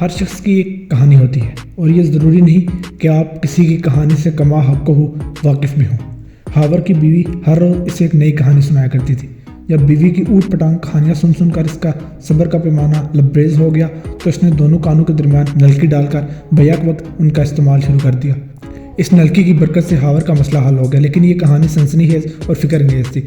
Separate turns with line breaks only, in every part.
ہر شخص کی ایک کہانی ہوتی ہے اور یہ ضروری نہیں کہ آپ کسی کی کہانی سے کما حق ہو واقف بھی ہوں۔ ہاور کی بیوی ہر روز اسے ایک نئی کہانی سنایا کرتی تھی۔ جب بیوی کی اوٹ پٹانگ کہانیاں سن سن کر اس کا صبر کا پیمانہ لبریز ہو گیا تو اس نے دونوں کانوں کے درمیان نلکی ڈال کر بیک وقت ان کا استعمال شروع کر دیا۔ اس نلکی کی برکت سے ہاور کا مسئلہ حل ہو گیا، لیکن یہ کہانی سنسنی خیز اور فکر انگیز تھی،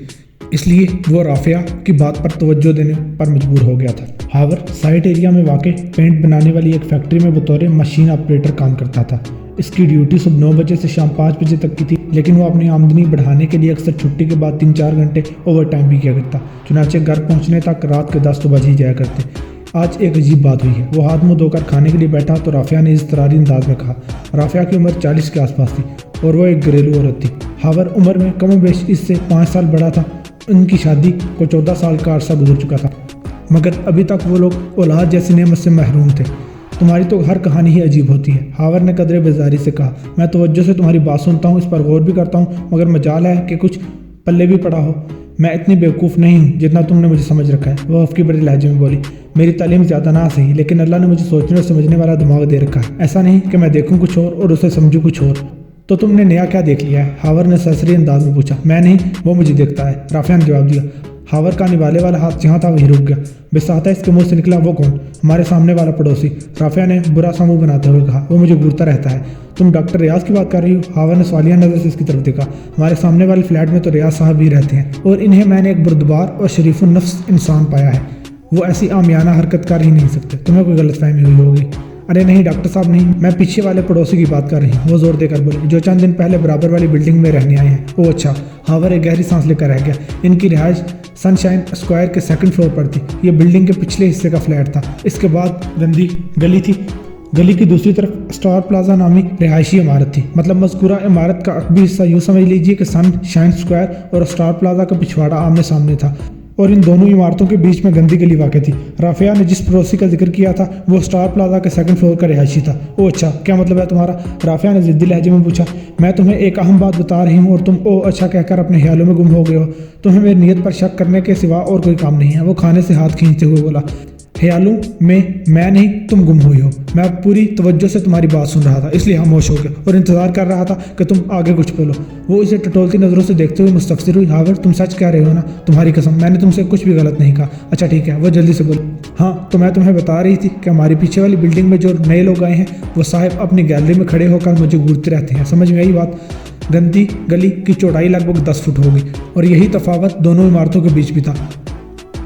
اس لیے وہ رافعہ کی بات پر توجہ دینے پر مجبور ہو گیا تھا۔ ہاور سائٹ ایریا میں واقع پینٹ بنانے والی ایک فیکٹری میں بطور مشین آپریٹر کام کرتا تھا۔ اس کی ڈیوٹی صبح 9 بجے سے شام 5 بجے تک کی تھی، لیکن وہ اپنی آمدنی بڑھانے کے لیے اکثر چھٹی کے بعد 3-4 گھنٹے اوور ٹائم بھی کیا کرتا۔ چنانچہ گھر پہنچنے تک رات کے 10 بج ہی جایا کرتے۔ آج ایک عجیب بات ہوئی ہے۔ وہ ہاتھ منہ دھو کر کھانے کے لیے بیٹھا تو رافعہ نے اضطراری انداز میں کہا۔ رافعہ کی عمر 40 کے آس پاس تھی اور وہ ایک گھریلو عورت تھی۔ ہاور عمر میں کم و بیش اس سے 5 سال بڑا تھا۔ ان کی شادی کو 14 سال کا عرصہ گزر چکا تھا، مگر ابھی تک وہ لوگ اولاد جیسی نعمت سے محروم تھے۔ تمہاری تو ہر کہانی ہی عجیب ہوتی ہے، ہاور نے قدرے بیزاری سے کہا۔ میں توجہ سے تمہاری بات سنتا ہوں، اس پر غور بھی کرتا ہوں، مگر مجال ہے کہ کچھ پلے بھی پڑا ہو۔ میں اتنی بیوقوف نہیں ہوں جتنا تم نے مجھے سمجھ رکھا ہے، وہ افقی بڑے لہجے میں بولی۔ میری تعلیم زیادہ نہ صحیح، لیکن اللہ نے مجھے سوچنے اور سمجھنے والا دماغ دے رکھا ہے۔ ایسا نہیں کہ میں دیکھوں کچھ اور اسے سمجھوں کچھ اور۔ تو تم نے نیا کیا دیکھ لیا ہے؟ ہاور نے سرسری انداز میں پوچھا۔ میں نہیں، وہ مجھے دیکھتا ہے، رافعہ نے جواب دیا۔ ہاور کا نوالے والا ہاتھ جہاں تھا وہیں رک گیا۔ بساطا اس کے منہ سے نکلا، وہ کون؟ ہمارے سامنے والا پڑوسی، رافعہ نے برا سا منہ بناتے ہوئے کہا۔ وہ مجھے گھورتا رہتا ہے۔ تم ڈاکٹر ریاض کی بات کر رہی ہو؟ ہاور نے سوالیہ نظر سے اس کی طرف دیکھا۔ ہمارے سامنے والے فلیٹ میں تو ریاض صاحب بھی رہتے ہیں اور انہیں میں نے ایک بردبار اور شریف النفس انسان پایا ہے۔ وہ ایسی عامیانہ حرکت کر ہی نہیں سکتے۔ تمہیں کوئی غلط فہمی ہوئی ہوگی۔ ارے نہیں ڈاکٹر صاحب نہیں، میں پیچھے والے پڑوسی کی بات کر رہی ہوں، وہ زور دے کر بولے، جو چند دن پہلے برابر والی بلڈنگ میں رہنے آئے ہیں۔ اوہ اچھا۔ ہاور ایک گہری سانس لے کر رہ گیا۔ ان کی رہائش سن شائن اسکوائر کے 2nd فلور پر تھی۔ یہ بلڈنگ کے پچھلے حصے کا فلیٹ تھا۔ اس کے بعد گندی گلی تھی۔ گلی کی دوسری طرف اسٹار پلازا نامی رہائشی عمارت تھی۔ مطلب مذکورہ عمارت کا عقبی حصہ یوں سمجھ لیجیے کہ سن شائن اسکوائر اور اسٹار پلازا کا پچھواڑا آمنے سامنے تھا اور ان دونوں عمارتوں کے بیچ میں گندی گلی واقع تھی۔ رافعہ نے جس پڑوسی کا ذکر کیا تھا وہ اسٹار پلازا کے 2nd فلور کا رہائشی تھا۔ اوہ اچھا، کیا مطلب ہے تمہارا؟ رافعہ نے ضدی لہجے میں پوچھا۔ میں تمہیں ایک اہم بات بتا رہی ہوں اور تم اوہ اچھا کہہ کر اپنے خیالوں میں گم ہو گئے ہو۔ تمہیں میری نیت پر شک کرنے کے سوا اور کوئی کام نہیں ہے۔ وہ کھانے سے ہاتھ کھینچتے ہوئے بولا۔ خیالوں میں نہیں، تم گم ہوئی ہو۔ میں پوری توجہ سے تمہاری بات سن رہا تھا، اس لیے خاموش ہو گیا اور انتظار کر رہا تھا کہ تم آگے کچھ بولو۔ وہ اسے ٹٹولتی نظروں سے دیکھتے ہوئے مستفسر ہوئی۔ ہاور تم سچ کہہ رہے ہو نا؟ تمہاری قسم، میں نے تم سے کچھ بھی غلط نہیں کہا۔ اچھا ٹھیک ہے، وہ جلدی سے بولی۔ ہاں تو میں تمہیں بتا رہی تھی کہ ہماری پیچھے والی بلڈنگ میں جو نئے لوگ آئے ہیں وہ صاحب اپنی گیلری میں کھڑے ہو کر مجھے گھورتے رہتے ہیں۔ سمجھ میں آئی بات؟ گندی گلی کی چوڑائی لگ بھگ 10 فٹ ہوگی اور یہی تفاوت دونوں عمارتوں کے بیچ بھی تھا۔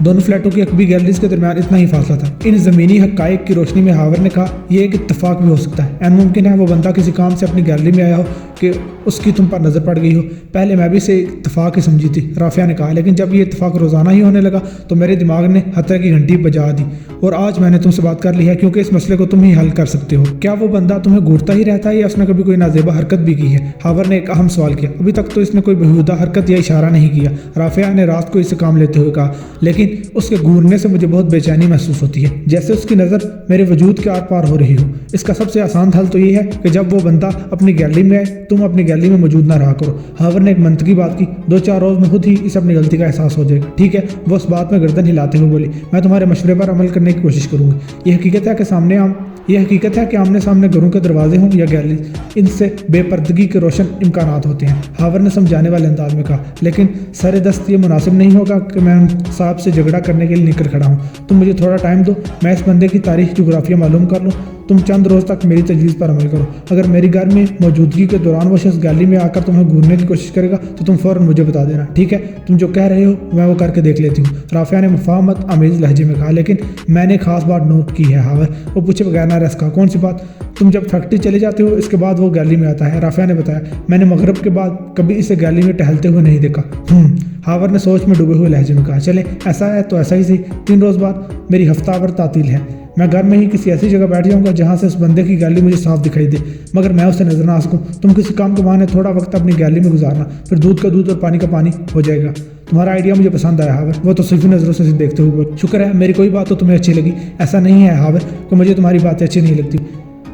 دونوں فلیٹوں کی عقبی گیلریز کے درمیان اتنا ہی فاصلہ تھا۔ ان زمینی حقائق کی روشنی میں ہاور نے کہا، یہ ایک اتفاق بھی ہو سکتا ہے۔ این ممکن ہے وہ بندہ کسی کام سے اپنی گیلری میں آیا ہو کہ اس کی تم پر نظر پڑ گئی ہو۔ پہلے میں بھی اسے اتفاق ہی سمجھی تھی، رافعہ نے کہا، لیکن جب یہ اتفاق روزانہ ہی ہونے لگا تو میرے دماغ نے خطرے کی گھنٹی بجا دی اور آج میں نے تم سے بات کر لی ہے کیونکہ اس مسئلے کو تم ہی حل کر سکتے ہو۔ کیا وہ بندہ تمہیں گھورتا ہی رہتا ہے یا اس نے کبھی کوئی نازیبا حرکت بھی کی ہے؟ ہاور نے ایک اہم سوال کیا۔ ابھی تک تو اس نے کوئی بےہودہ حرکت یا اشارہ نہیں کیا، رافعہ نے رات کو اسے کام لیتے ہوئے کہا، لیکن اس کے گھورنے سے مجھے بہت بے چینی محسوس ہوتی ہے، جیسے اس کی نظر میرے وجود کے آر پار ہو رہی ہو۔ اس کا سب سے آسان حل تو یہ ہے کہ جب وہ بندہ اپنی گیلری میں آئے تم اپنی گیلری میں موجود نہ رہا کرو۔ ہاور نے ایک منطقی بات کی۔ 2-4 روز میں خود ہی اسے اپنی غلطی کا احساس ہو جائے گا۔ ٹھیک ہے، وہ اس بات میں گردن ہلاتے ہوئے بولی۔ میں تمہارے مشورے پر عمل کرنے کی کوشش کروں گی۔ یہ حقیقت ہے کہ آمنے سامنے گھروں کے دروازے ہوں یا گیلری، ان سے بے پردگی کے روشن امکانات ہوتے ہیں، ہاور نے سمجھانے والے انداز میں کہا، لیکن سر دست یہ مناسب نہیں ہوگا کہ میں ان صاحب سے جھگڑا کرنے کے لیے نکل کھڑا ہوں۔ تم مجھے تھوڑا ٹائم دو، میں اس بندے کی تاریخ جغرافیہ معلوم کر لوں۔ تم چند روز تک میری تجویز پر عمل کرو۔ اگر میری گھر میں موجودگی کے دوران وہ شخص گیلری میں آ کر تمہیں گھورنے کی کوشش کرے گا تو تم فوراً مجھے بتا دینا، ٹھیک ہے؟ تم جو کہہ رہے ہو میں وہ کر کے دیکھ لیتی ہوں، رافعہ نے مفاہمت آمیز لہجے میں کہا، لیکن میں نے خاص بات نوٹ کی ہے ہاور۔ وہ پوچھے بغیر نہ رس کہا، کون سی بات؟ تم جب فیکٹری چلے جاتے ہو اس کے بعد وہ گیلری میں آتا ہے، رافعہ نے بتایا۔ میں نے مغرب کے بعد کبھی اسے گیلری میں ٹہلتے ہوئے نہیں دیکھا۔ ہاور نے سوچ میں ڈوبے ہوئے لہجے میں کہا، چلیں ایسا ہے تو ایسا ہی صحیح، 3 روز بعد میری ہفتہ ور تعطیل ہے۔ میں گھر میں ہی کسی ایسی جگہ بیٹھ جاؤں گا جہاں سے اس بندے کی گیلری مجھے صاف دکھائی دے مگر میں اسے نظر نہ آ سکوں۔ تم کسی کام کے بہانے تھوڑا وقت اپنی گیلری میں گزارنا، پھر دودھ کا دودھ اور پانی کا پانی ہو جائے گا۔ تمہارا آئیڈیا مجھے پسند آیا ہاور، وہ تصویفی نظروں سے دیکھتے ہوئے بول۔ شکر ہے میری کوئی بات تو تمہیں اچھی لگی۔ ایسا نہیں ہے ہاور کہ مجھے تمہاری باتیں اچھی نہیں لگتی،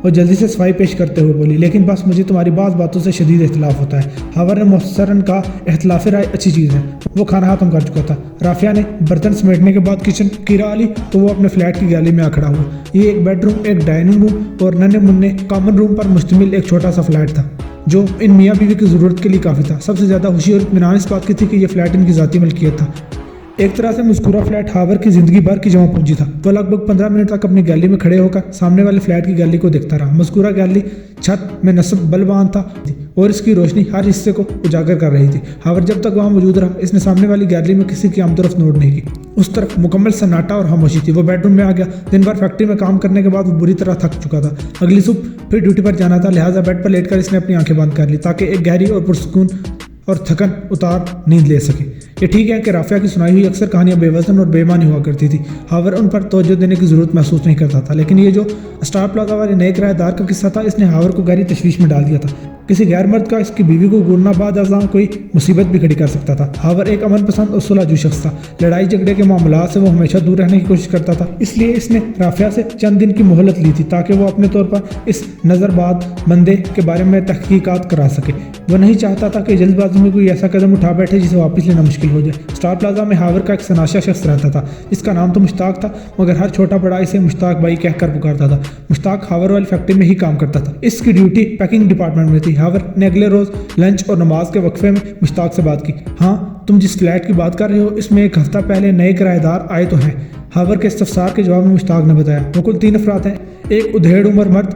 اور جلدی سے صفائی پیش کرتے ہوئے بولی، لیکن بس مجھے تمہاری بعض باتوں سے شدید اختلاف ہوتا ہے۔ ہاور نے مختصراً کہا، اختلاف رائے اچھی چیز ہے۔ وہ کھانا ختم کر چکا تھا۔ رافعہ نے برتن سمیٹنے کے بعد کچن کی راہ لی تو وہ اپنے فلیٹ کی گیلری میں آ کھڑا ہوا۔ یہ ایک بیڈ روم، ایک ڈائننگ روم اور ننے مننے کامن روم پر مشتمل ایک چھوٹا سا فلیٹ تھا جو ان میاں بیوی کی ضرورت کے لیے کافی تھا۔ سب سے زیادہ خوشی اور اطمینان اس بات کی تھی کہ یہ فلیٹ ان کی ذاتی ملکیت تھا۔ ایک طرح سے مذکورہ فلیٹ ہاور کی زندگی بھر کی جمع پونجی تھا۔ وہ لگ بھگ 15 منٹ تک اپنی گیلری میں کھڑے ہو کر سامنے والے فلیٹ کی گیلری کو دیکھتا رہا۔ مذکورہ گیلری چھت میں نصب بلبان تھا اور اس کی روشنی ہر حصے کو اجاگر کر رہی تھی۔ ہاور جب تک وہاں موجود رہا اس نے سامنے والی گیلری میں کسی کی آمد و رفت نوٹ نہیں کی۔ اس طرف مکمل سناٹا اور خاموشی تھی۔ وہ بیڈ روم میں آ گیا۔ دن بھر فیکٹری میں کام کرنے کے بعد وہ بری طرح تھک چکا تھا۔ اگلی صبح پھر ڈیوٹی پر جانا تھا، لہٰذا بیڈ پر لیٹ کر اس نے اپنی آنکھیں بند کر لی تاکہ ایک گہری اور پرسکون اور تھکن اتار نیند لے سکے۔ یہ ٹھیک ہے کہ رافعہ کی سنائی ہوئی اکثر کہانیاں بے وزن اور بے معنی ہوا کرتی تھی۔ ہاور ان پر توجہ دینے کی ضرورت محسوس نہیں کرتا تھا، لیکن یہ جو اسٹار پلازا والے نئے کرایہ دار کا قصہ تھا اس نے ہاور کو گہری تشویش میں ڈال دیا تھا۔ کسی غیر مرد کا اس کی بیوی کو گھورنا بعد ازاں کوئی مصیبت بھی کھڑی کر سکتا تھا۔ ہاور ایک امن پسند اور صلح جو شخص تھا۔ لڑائی جھگڑے کے معاملات سے وہ ہمیشہ دور رہنے کی کوشش کرتا تھا، اس لیے اس نے رافعہ سے چند دن کی مہلت لی تھی تاکہ وہ اپنے طور پر اس نظر باد بندے کے بارے میں تحقیقات کرا سکے۔ وہ نہیں چاہتا تھا کہ جلد بازی میں کوئی ایسا قدم اٹھا بیٹھے جسے واپس لینا مشکل ہو جائے۔ اسٹار پلازا میں ہاور کا ایک سناشا شخص رہتا تھا جس کا نام تو مشتاق تھا، مگر ہر چھوٹا بڑا اسے مشتاق بھائی کہہ کر پکارتا تھا۔ مشتاق ہاور والی فیکٹری میں ہی کام کرتا تھا۔ اس کی ڈیوٹی پیکنگ ڈپارٹمنٹ میں تھی۔ ہاور نے اگلے روز لنچ اور نماز کے وقفے میں مشتاق سے بات کی۔ ہاں، تم جس فلیٹ کی بات کر رہے ہو اس میں ایک ہفتہ پہلے نئے کرایہ دار آئے تو ہیں، ہاور کے استفسار کے جواب میں مشتاق نے بتایا۔ وہ کل 3 افراد ہیں، ایک ادھیڑ عمر مرد،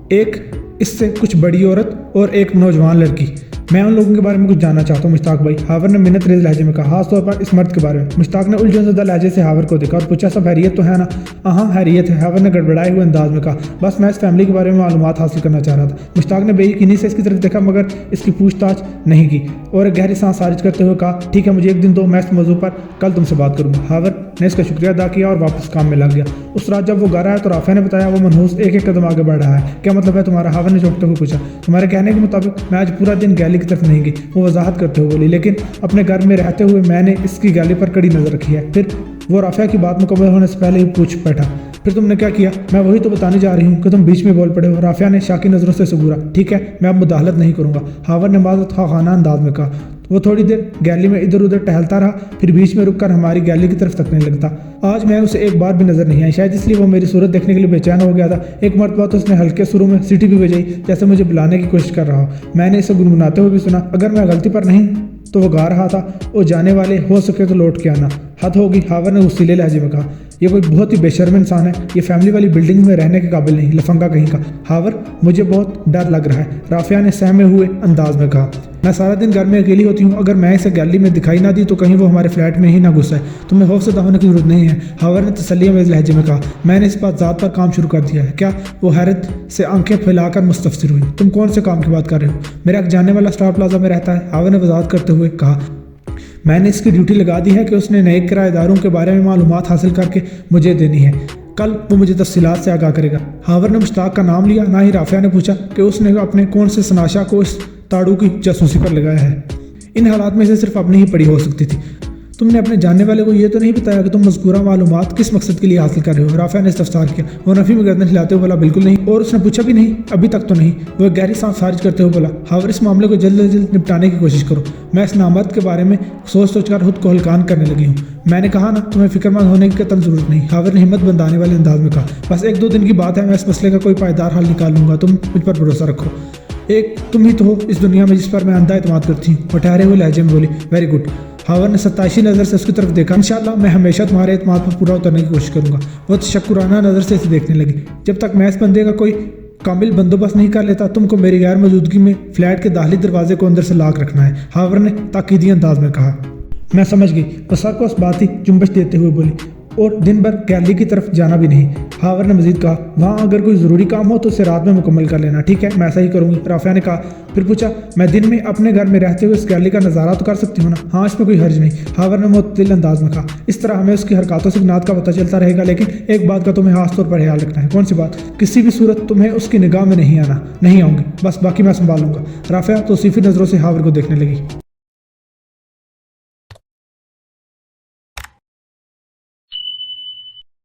ایک اس سے کچھ بڑی عورت اور ایک نوجوان لڑکی۔ میں ان لوگوں کے بارے میں کچھ جاننا چاہتا ہوں مشتاق بھائی، ہاور نے منت ریز لہجے میں کہا، خاص طور پر اس مرد کے بارے میں۔ مشتاق نے الجھن زدہ لہجے سے ہاور کو دیکھا اور پوچھا، سب خیریت تو ہے نا؟ ہاں خیریت ہے، ہاور نے گڑبڑائے ہوئے انداز میں کہا، بس میں اس فیملی کے بارے میں معلومات حاصل کرنا چاہ رہا تھا۔ مشتاق نے بے یقینی سے اس کی طرف دیکھا مگر اس کی پوچھ تاچھ نہیں کی اور ایک گہری سانس خارج کرتے ہوئے کہا، ٹھیک ہے مجھے ایک دن دو، میں اس موضوع پر کل تم سے بات کروں گا۔ ہاور نے اس کا شکریہ ادا کیا اور واپس کام میں لگ گیا۔ اس رات جب وہ گھر آیا تو رافعہ نے بتایا وہ منحوس ایک ایک قدم آگے بڑھ رہا ہے۔ کیا مطلب ہے تمہارا؟ ہاور نے چونکتے ہوئے پوچھا۔ تمہارے کہنے کے مطابق میں آج پورا دن گیلری کی طرف نہیں گئی، وہ وضاحت کرتے ہوئے بولی، لیکن اپنے گھر میں رہتے ہوئے میں نے اس کی گیلری پر کڑی نظر رکھی ہے۔ پھر وہ رافعہ کی بات مکمل ہونے سے پہلے ہی پوچھ بیٹھا، پھر تم نے کیا کیا؟ میں وہی تو بتانے جا رہی ہوں کہ تم بیچ میں بول پڑے ہو۔ رافعہ نے شاکی نظروں سے سگورا، ٹھیک ہے میں اب مداخلت نہیں کروں گا، ہاور نے معذرت خواہانہ انداز میں کہا۔ وہ تھوڑی دیر گیلری میں ادھر ادھر ٹہلتا رہا، پھر بیچ میں رک کر ہماری گیلری کی طرف تکنے لگتا۔ آج میں اسے ایک بار بھی نظر نہیں آئی، شاید اس لیے وہ میری صورت دیکھنے کے لیے بے چین ہو گیا تھا۔ ایک مرتبہ تو اس نے ہلکے سروں میں سیٹی بھی بجائی جیسے مجھے بلانے کی کوشش کر رہا ہو۔ میں نے اسے گنگناتے ہوئے بھی سنا، اگر میں غلطی پر نہیں تو وہ گا رہا تھا، او جانے والے ہو سکے تو لوٹ کے آنا۔ حد ہوگی، ہاور نے غصیلے لہجے میں کہا، یہ کوئی بہت ہی بے شرم انسان ہے، یہ فیملی والی بلڈنگ میں رہنے کے قابل نہیں، لفنگا کہیں کا۔ ہاور مجھے بہت ڈر لگ رہا ہے، رافعہ نے سہمے ہوئے انداز میں کہا۔ میں سارا دن گھر میں اکیلی ہوتی ہوں، اگر میں اسے گیلری میں دکھائی نہ دی تو کہیں وہ ہمارے فلیٹ میں ہی نہ گھس آئے۔ تمہیں خوف زدہ ہونے کی ضرورت نہیں ہے، ہاور نے تسلی آمیز لہجے میں کہا۔ میں نے اس بات ذات پر کام شروع کر دیا ہے۔ کیا؟ وہ حیرت سے آنکھیں پھیلا کر مستفسر ہوئی۔ تم کون سے کام کی بات کر رہے ہو؟ میرا ایک جاننے والا اسٹار پلازا میں رہتا ہے، ہاور نے وضاحت کرتے ہوئے کہا۔ میں نے اس کی ڈیوٹی لگا دی ہے کہ اس نے نئے کرایہ داروں کے بارے میں معلومات حاصل کر کے مجھے دینی ہے، کل وہ مجھے تفصیلات سے آگاہ کرے گا۔ ہاور نے مشتاق کا نام لیا، نہ ہی رافعہ نے پوچھا کہ اس نے اپنے کون سے سناشا کو اس تاڑو کی جاسوسی پر لگایا ہے۔ ان حالات میں سے صرف اپنی ہی پڑی ہو سکتی تھی۔ تم نے اپنے جاننے والے کو یہ تو نہیں بتایا کہ تم مذکورہ معلومات کس مقصد کے لیے حاصل کر رہے ہو؟ رافعہ نے استفسار کیا۔ وہ نفی میں گردن ہلاتے ہوئے بولا، بالکل نہیں، اور اس نے پوچھا بھی نہیں، ابھی تک تو نہیں۔ وہ ایک گہری سانس خارج کرتے ہوئے بولا، ہاور اس معاملے کو جلد از جلد نپٹانے کی کوشش کرو، میں اس نامرد کے بارے میں سوچ کر خود کو ہلکان کرنے لگی ہوں۔ میں نے کہا نا، تمہیں فکر مند ہونے کی قطعاً ضرورت نہیں، ہاور نے ہمت بندانے والے انداز میں کہا، بس 1-2 دن کی بات ہے، میں اس مسئلے کا کوئی پائیدار حل نکال لوں گا، تم مجھ پر بھروسہ رکھو۔ ایک تم ہی تو ہو اس دنیا میں جس پر میں اندھا اعتماد کرتی ہوں، وہ ٹھہرے ہوئے لہجے میں بولی۔ ویری گڈ، ہاور نے ستائشی نظر سے اس کی طرف دیکھا۔ انشاءاللہ میں ہمیشہ تمہارے اعتماد پر پورا اترنے کی کوشش کروں گا۔ وہ تشکرانہ نظر سے اسے دیکھنے لگی۔ جب تک میں اس بندے کا کوئی کامل بندوبست نہیں کر لیتا، تم کو میری غیر موجودگی میں فلیٹ کے داخلی دروازے کو اندر سے لاک رکھنا ہے، ہاور نے تاکیدی انداز میں کہا۔ میں سمجھ گئی، وہ سر کو اس بات ہی جنبش دیتے ہوئے بولی، اور دن بھر گیلری کی طرف جانا بھی نہیں۔ ہاور نے مزید کہا، وہاں اگر کوئی ضروری کام ہو تو اسے رات میں مکمل کر لینا، ٹھیک ہے میں ایسا ہی کروں گی۔ رافعہ نے کہا، پھر پوچھا، میں دن میں اپنے گھر میں رہتے ہوئے اس گیلری کا نظارہ تو کر سکتی ہوں نا؟ ہاں اس میں کوئی حرج نہیں، ہاور نے معتدل انداز میں کہا۔ اس طرح ہمیں اس کی حرکاتوں سے نات کا پتہ چلتا رہے گا، لیکن ایک بات کا تمہیں خاص طور پر خیال رکھنا ہے۔ کون سی بات؟ کسی بھی صورت تمہیں اس کی نگاہ میں نہیں آنا۔ نہیں آؤں گی، بس باقی میں سنبھال لوں گا۔ رافعہ توصیفی نظروں سے ہاور کو دیکھنے لگی۔